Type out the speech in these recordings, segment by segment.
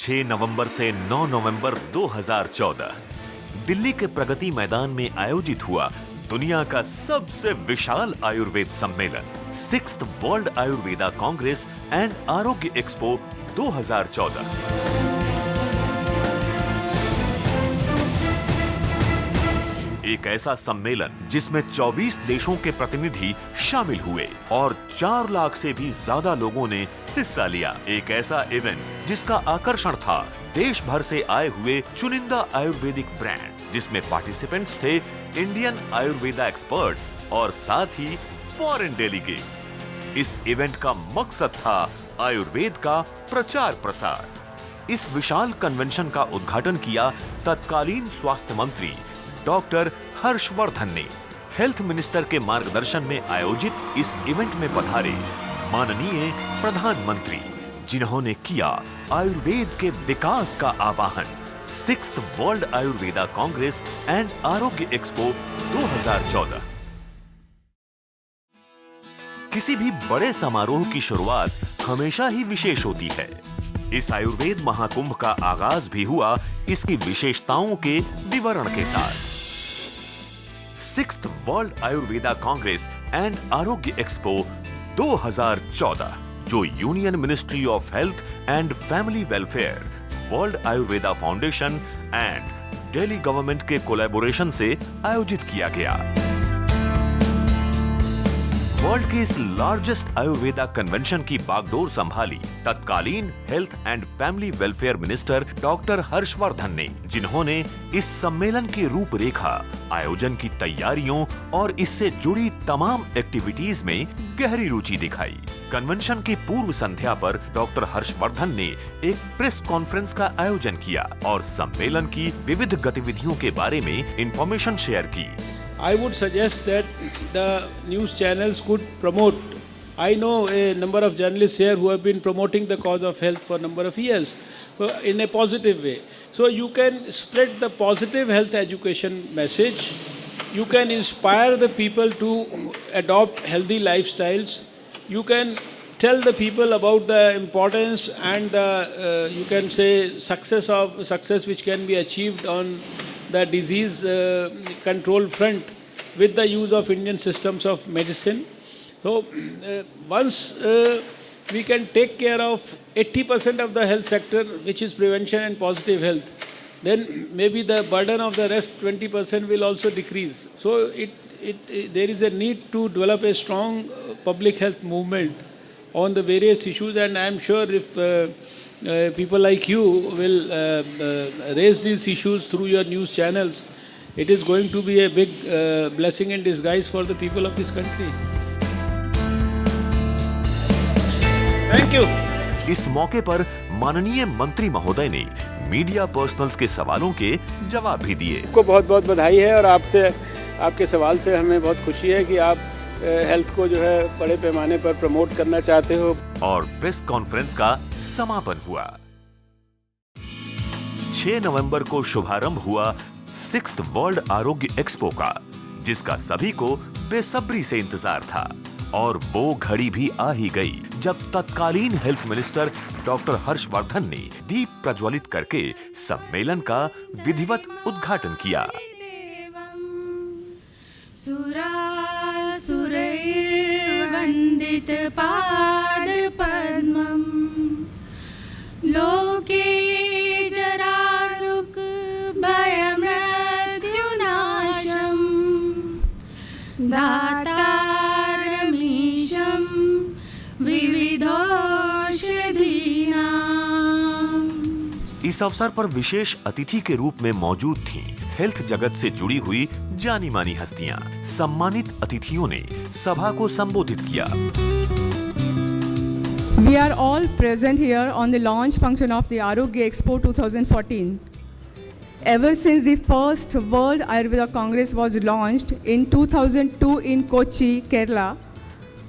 6 नवंबर से 9 नवंबर 2014 दिल्ली के प्रगति मैदान में आयोजित हुआ दुनिया का सबसे विशाल आयुर्वेद सम्मेलन 6th world Ayurveda Congress and आरोग्य एक्सपो 2014। एक ऐसा सम्मेलन जिसमें 24 देशों के प्रतिनिधि शामिल हुए और 4 लाख से भी ज्यादा लोगों ने हिस्सा लिया। एक ऐसा इवेंट जिसका आकर्षण था देश भर से आए हुए चुनिंदा आयुर्वेदिक ब्रांड्स, जिसमें पार्टिसिपेंट्स थे इंडियन आयुर्वेदा एक्सपर्ट्स और साथ ही फॉरेन डेलीगेट्स। इस इवेंट का मकसद था आयुर्वेद का प्रचार प्रसार। इस विशाल कन्वेंशन का उद्घाटन किया तत्कालीन स्वास्थ्य मंत्री डॉक्टर हर्षवर्धन ने। हेल्थ मिनिस्टर के मार्गदर्शन में आयोजित इस इवेंट में पधारे माननीय प्रधानमंत्री, जिन्होंने किया आयुर्वेद के विकास का आह्वान। 6th world Ayurveda Congress and आरोग्य एक्सपो 2014। किसी भी बड़े समारोह की शुरुआत हमेशा ही विशेष होती है। इस आयुर्वेद महाकुंभ का आगाज भी हुआ इसकी विशेषताओं के विवरण के साथ। 6th world Ayurveda Congress and आरोग्य एक्सपो 2014, जो union ministry of health and family welfare, world Ayurveda foundation and Delhi government के कोलैबोरेशन से आयोजित किया गया। वर्ल्ड के इस लार्जेस्ट आयुर्वेदा कन्वेंशन की बागडोर संभाली तत्कालीन health and family welfare minister doctor Harshvardhan ने, जिन्होंने इस सम्मेलन की रूपरेखा, आयोजन की तैयारियों और इससे जुड़ी तमाम एक्टिविटीज में गहरी रुचि दिखाई। कन्वेंशन की पूर्व संध्या पर डॉक्टर हर्षवर्धन ने एक प्रेस कॉन्फ्रेंस का आयोजन किया और सम्मेलन की विविध गतिविधियों के बारे में इंफॉर्मेशन शेयर की। I would suggest that the news channels could promote. I know a number of journalists here who have been promoting the cause of health for a number of years in a positive way. So you can spread the positive health education message. You can inspire the people to adopt healthy lifestyles. You can tell the people about the importance and you can say success which can be achieved on the disease control front with the use of Indian systems of medicine. So once we can take care of 80% of the health sector, which is prevention and positive health, then maybe the burden of the rest 20% will also decrease. So there is a need to develop a strong public health movement on the various issues, and I am sure if people like you will raise these issues through your news channels, it is going to be a big blessing in disguise for the people of this country. Thank you. इस मौके पर माननीय मंत्री महोदय ने media personnels के सवालों के जवाब भी दिए। आपको बहुत बहुत बधाई है और आपके सवाल से हमें बहुत खुशी है कि आप हेल्थ को जो है बड़े पैमाने पर प्रमोट करना चाहते हो। और प्रेस कॉन्फ्रेंस का समापन हुआ। 6 नवंबर को शुभारंभ हुआ 6th वर्ल्ड आरोग्य एक्सपो का, जिसका सभी को बेसब्री से इंतजार था। और वो घड़ी भी आ ही गई जब तत्कालीन हेल्थ मिनिस्टर डॉक्टर हर्षवर्धन ने दीप प्रज्वलित करके सम्मेलन का विधिवत उद्घाटन किया। सुरैर्वन्दित पाद पद्मं लोके जरारुक भयमृत्युनाशं दातारमीशं विविधौषधीनाम्। इस अवसर पर विशेष अतिथि के रूप में मौजूद थीं हेल्थ जगत से जुड़ी हुई जानी मानी हस्तियां। सम्मानित अतिथियों ने सभा को संबोधित किया। We are all present here on the launch function of the Arogya Expo 2014. Ever since the first World Ayurveda Congress was launched in 2002 in Kochi, Kerala,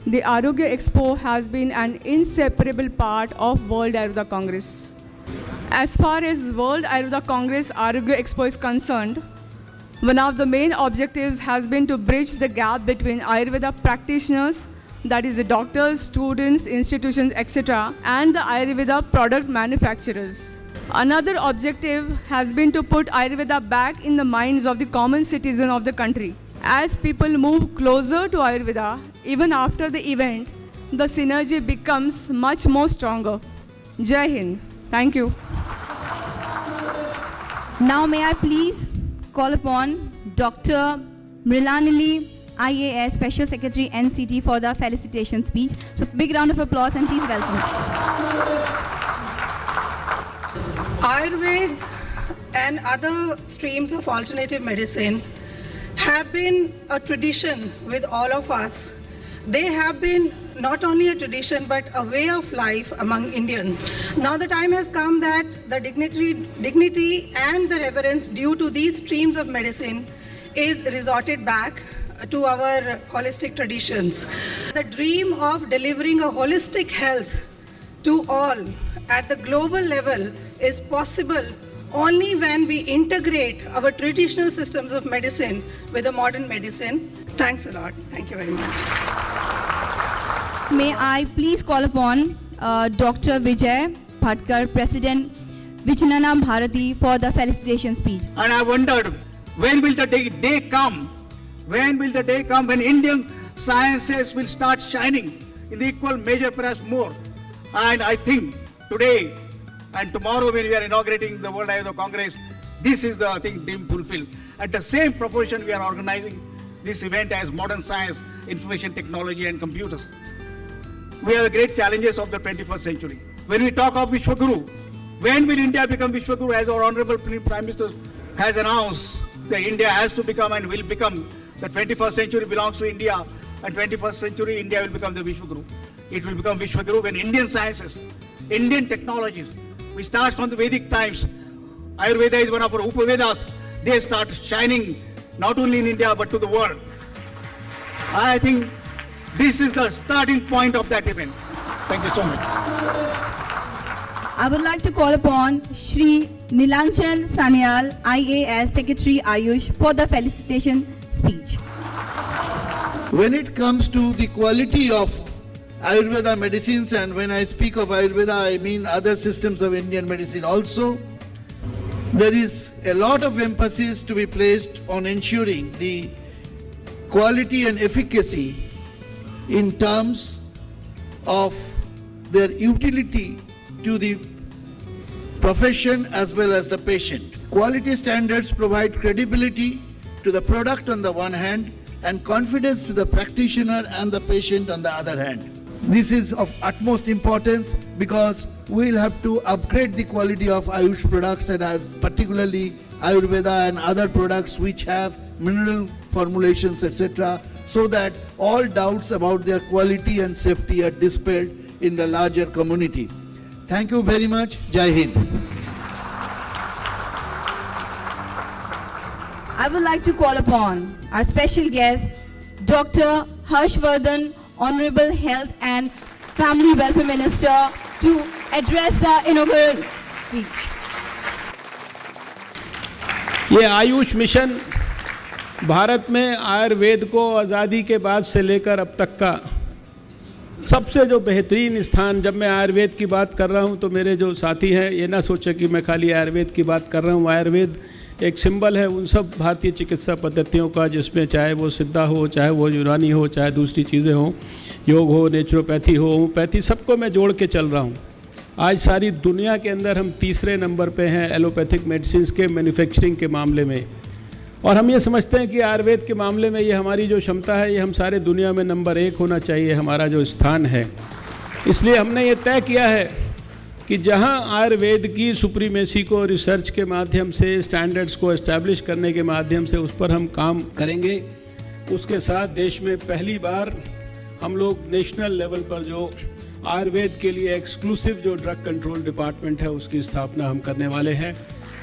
the Arogya Expo has been an inseparable part of World Ayurveda Congress. As far as World Ayurveda Congress Arogya Expo is concerned, one of the main objectives has been to bridge the gap between Ayurveda practitioners, that is the doctors, students, institutions, etc., and the Ayurveda product manufacturers. Another objective has been to put Ayurveda back in the minds of the common citizen of the country. As people move closer to Ayurveda, even after the event, the synergy becomes much more stronger. Jai Hind. Thank you. Now may I please call upon Dr. Mrilanili, IAS Special Secretary NCT for the felicitation speech. So big round of applause and please welcome. Ayurveda and other streams of alternative medicine have been a tradition with all of us. They have been not only a tradition but a way of life among Indians. Now the time has come that the dignity and the reverence due to these streams of medicine is resorted back to our holistic traditions. The dream of delivering a holistic health to all at the global level is possible only when we integrate our traditional systems of medicine with the modern medicine. Thanks a lot. Thank you very much. May I please call upon Dr. Vijay Bhatkar, President Vijnana Bharati for the felicitation speech. And I wondered, when will the day come? When will the day come when Indian sciences will start shining in the equal measure, perhaps more? And I think today and tomorrow when we are inaugurating the World Ayurveda Congress, this is the dream fulfilled. At the same proportion, we are organizing this event as modern science, information technology and computers. We are the great challenges of the 21st century. When we talk of Vishwaguru, when will India become Vishwaguru? As our Honorable Prime Minister has announced, that India has to become and will become, the 21st century belongs to India, and 21st century India will become the Vishwaguru. It will become Vishwaguru when Indian sciences, Indian technologies, we start from the Vedic times. Ayurveda is one of our Upavedas. They start shining not only in India but to the world. I think this is the starting point of that event. Thank you so much. I would like to call upon Shri Nilanchan Sanyal, IAS Secretary Ayush for the felicitation speech. When it comes to the quality of Ayurveda medicines, and when I speak of Ayurveda, I mean other systems of Indian medicine also, there is a lot of emphasis to be placed on ensuring the quality and efficacy in terms of their utility to the profession as well as the patient. Quality standards provide credibility to the product on the one hand and confidence to the practitioner and the patient on the other hand. This is of utmost importance because we will have to upgrade the quality of Ayush products, and particularly Ayurveda and other products which have mineral formulations, etc., so that all doubts about their quality and safety are dispelled in the larger community. Thank you very much. Jai Hind. I would like to call upon our special guest, Dr. Harshvardhan, Honorable Health and Family Welfare Minister, to address the inaugural speech. ये Ayush mission Bharat में आयुर्वेद को आज़ादी के बाद से लेकर अब तक का सबसे जो बेहतरीन स्थान, जब मैं आयुर्वेद की बात कर रहा हूँ तो मेरे जो साथी हैं ये ना सोचे कि मैं खाली आयुर्वेद की बात कर रहा हूँ। आयुर्वेद एक सिंबल है उन सब भारतीय चिकित्सा पद्धतियों का जिसमें चाहे वो सिद्धा हो, चाहे वो यूनानी हो, चाहे दूसरी चीज़ें हों, योग हो, नेचुरोपैथी हो, होम्योपैथी, सबको मैं जोड़ के चल रहा हूँ। आज सारी दुनिया के अंदर हम तीसरे नंबर पे हैं एलोपैथिक मेडिसिन के मैन्युफैक्चरिंग के मामले में, और हम ये समझते हैं कि आयुर्वेद के मामले में ये हमारी जो क्षमता है ये हम सारे दुनिया में नंबर 1 होना चाहिए, हमारा जो स्थान है। इसलिए हमने ये तय किया है कि जहां आयुर्वेद की सुप्रीमेसी को रिसर्च के माध्यम से, स्टैंडर्ड्स को एस्टैब्लिश करने के माध्यम से उस पर हम काम करेंगे, उसके साथ देश में पहली बार हम लोग नेशनल लेवल पर जो आयुर्वेद के लिए एक्सक्लूसिव जो ड्रग कंट्रोल डिपार्टमेंट है उसकी स्थापना हम करने वाले हैं।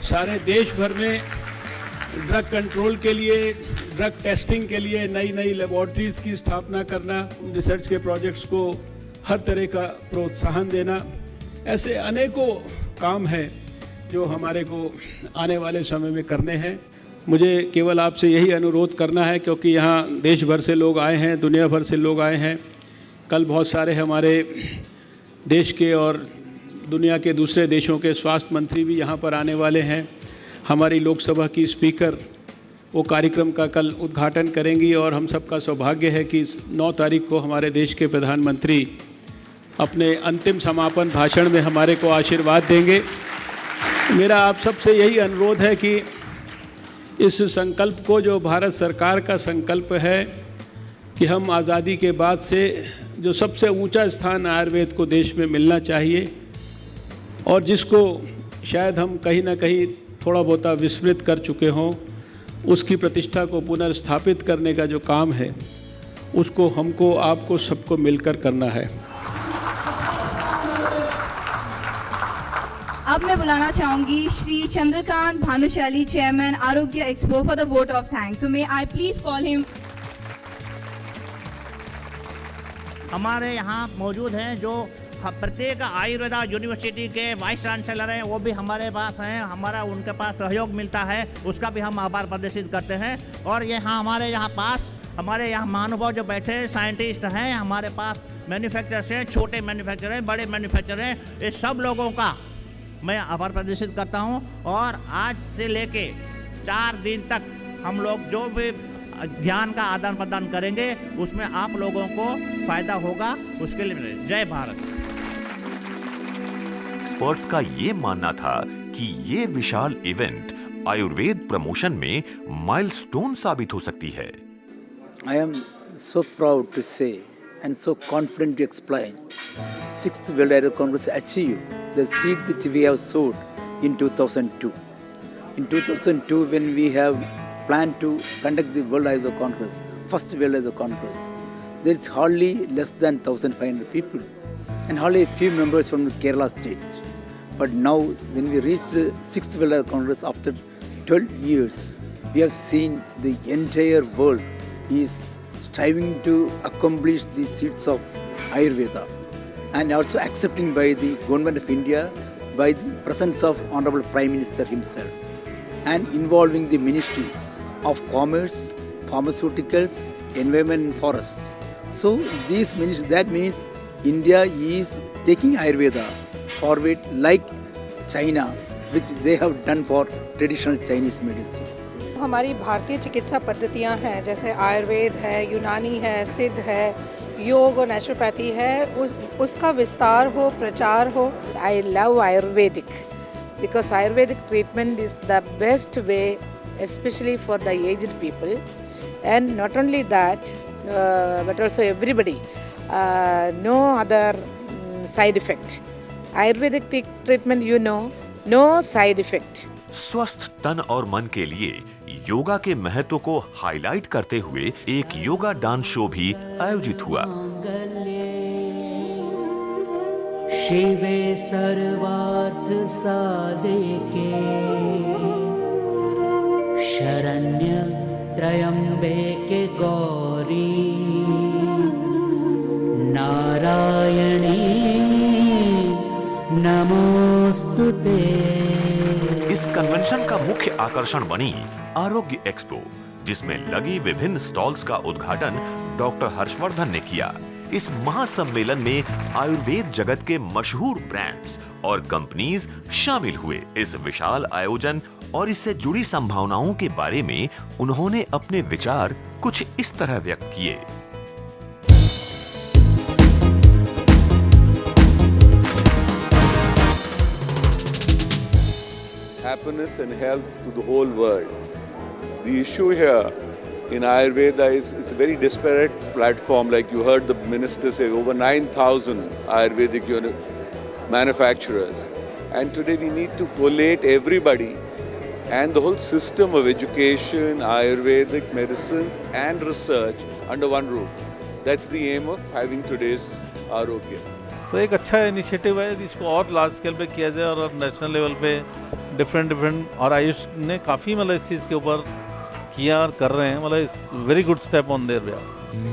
सारे देश भर में ड्रग कंट्रोल के लिए, ड्रग टेस्टिंग के लिए नई नई लेबॉर्ट्रीज़ की स्थापना करना, रिसर्च के प्रोजेक्ट्स को हर तरह का प्रोत्साहन देना, ऐसे अनेकों काम हैं जो हमारे को आने वाले समय में करने हैं। मुझे केवल आपसे यही अनुरोध करना है, क्योंकि यहाँ देश भर से लोग आए हैं, दुनिया भर से लोग आए हैं। कल बहुत सारे हमारे देश के और दुनिया के दूसरे देशों के स्वास्थ्य मंत्री भी यहाँ पर आने वाले हैं। हमारी लोकसभा की स्पीकर वो कार्यक्रम का कल उद्घाटन करेंगी और हम सबका सौभाग्य है कि 9 तारीख को हमारे देश के प्रधानमंत्री अपने अंतिम समापन भाषण में हमारे को आशीर्वाद देंगे। मेरा आप सबसे यही अनुरोध है कि इस संकल्प को, जो भारत सरकार का संकल्प है कि हम आज़ादी के बाद से जो सबसे ऊंचा स्थान आयुर्वेद को देश में मिलना चाहिए और जिसको शायद हम कहीं ना कहीं थोड़ा बहुत विस्मृत कर चुके हों, उसकी प्रतिष्ठा को पुनर्स्थापित करने का जो काम है उसको हमको, आपको, सबको मिलकर करना है। अब मैं बुलाना चाहूंगी श्री चंद्रकांत भानुशाली, चेयरमैन आरोग्य expo, for the vote of thanks. So may I please call him. हमारे यहाँ मौजूद हैं जो प्रत्येक आयुर्वेदा यूनिवर्सिटी के वाइस चांसलर हैं, वो भी हमारे पास हैं। हमारा उनके पास सहयोग मिलता है, उसका भी हम आभार प्रदर्शित करते हैं। और यहाँ हमारे यहाँ महानुभाव जो बैठे हैं, साइंटिस्ट हैं, हमारे पास मैन्युफैक्चरर्स हैं, छोटे मैन्युफैक्चरर हैं, बड़े मैन्युफैक्चरर हैं, ये सब लोगों का मैं आभार प्रदर्शित करता हूँ। और आज से लेके 4 दिन तक हम लोग जो भी ज्ञान का आदान प्रदान करेंगे उसमें आप लोगों को फायदा होगा, उसके लिए जय भारत। एक्सपर्ट्स का ये मानना था कि ये विशाल इवेंट आयुर्वेद प्रमोशन में माइलस्टोन साबित हो सकती है। I am so proud to say and so confident to explain 6th World Ayurveda Congress achieved the seed which we have sowed in 2002. In 2002, when we have planned to conduct the World Ayurveda Congress, first World Ayurveda Congress, there is hardly less than 1,500 people and hardly a few members from Kerala state. But now, when we reach the 6th World Ayurveda Congress after 12 years, we have seen the entire world is striving to accomplish the seeds of Ayurveda and also accepting by the Government of India by the presence of Honorable Prime Minister himself and involving the ministries of commerce, pharmaceuticals, environment and forests. So these ministries, that means India is taking Ayurveda forward like China, which they have done for traditional Chinese medicine. हमारी भारतीय चिकित्सा पद्धतियां हैं, जैसे आयुर्वेद है, यूनानी है, सिद्ध है, योग और नेचुरोपैथी है, उसका विस्तार हो, प्रचार हो। I love Ayurvedic because Ayurvedic treatment is the best way, especially for the aged people, and not only that, but also everybody. No other side effect. Ayurvedic treatment, you know, no side effect. स्वस्थ तन और मन के लिए योगा के महत्व को highlight करते हुए एक योगा डांस शो भी आयोजित हुआ। शिवे सर्वार्थ साधिके शरण्य त्र्यंबके गौरी नारायणी नमोस्तुते। इस कन्वेंशन का मुख्य आकर्षण बनी आरोग्य एक्सपो, जिसमें लगी विभिन्न स्टॉल्स का उद्घाटन डॉक्टर हर्षवर्धन ने किया। इस महासम्मेलन में आयुर्वेद जगत के मशहूर ब्रांड्स और कंपनीज शामिल हुए। इस विशाल आयोजन और इससे जुड़ी संभावनाओं के बारे में उन्होंने अपने विचार कुछ इस तरह व्यक्त किए। Happiness and health to the whole world. The issue here in Ayurveda is it's a very disparate platform. Like you heard the minister say, over 9,000 Ayurvedic manufacturers. And today we need to collate everybody and the whole system of education, Ayurvedic medicines and research under one roof. That's the aim of having today's Arogya. तो एक अच्छा initiative है, इसको और large scale पे किया जाए और नेशनल लेवल पे डिफरेंट और आयुष ने काफ़ी मतलब इस चीज़ के ऊपर किया और कर रहे हैं, मतलब इस very good step on their way.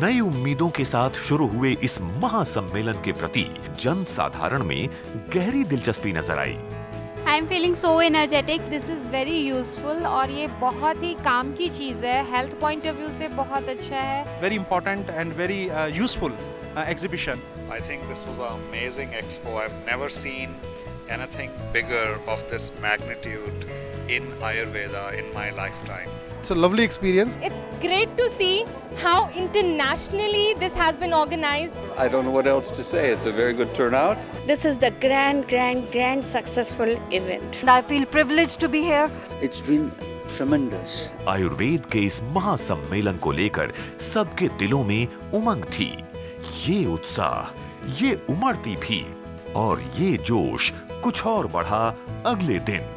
नई उम्मीदों के साथ शुरू हुए इस महासम्मेलन के प्रति जन साधारण में गहरी दिलचस्पी नजर आई। I am feeling so energetic, this is very useful और ये बहुत ही काम की चीज़ है, हेल्थ पॉइंट ऑफ व्यू से बहुत अच्छा है। Very important and very useful exhibition. I think this was an amazing expo. I've never seen anything bigger of this magnitude in Ayurveda in my lifetime. It's a lovely experience. It's great to see how internationally this has been organized. I don't know what else to say. It's a very good turnout. This is the grand successful event. And I feel privileged to be here. It's been tremendous. Ayurveda के इस महासम्मेलन को लेकर सबके दिलों में उमंग थी। ये उत्साह, ये उमड़ती भी और ये जोश कुछ और बढ़ा अगले दिन।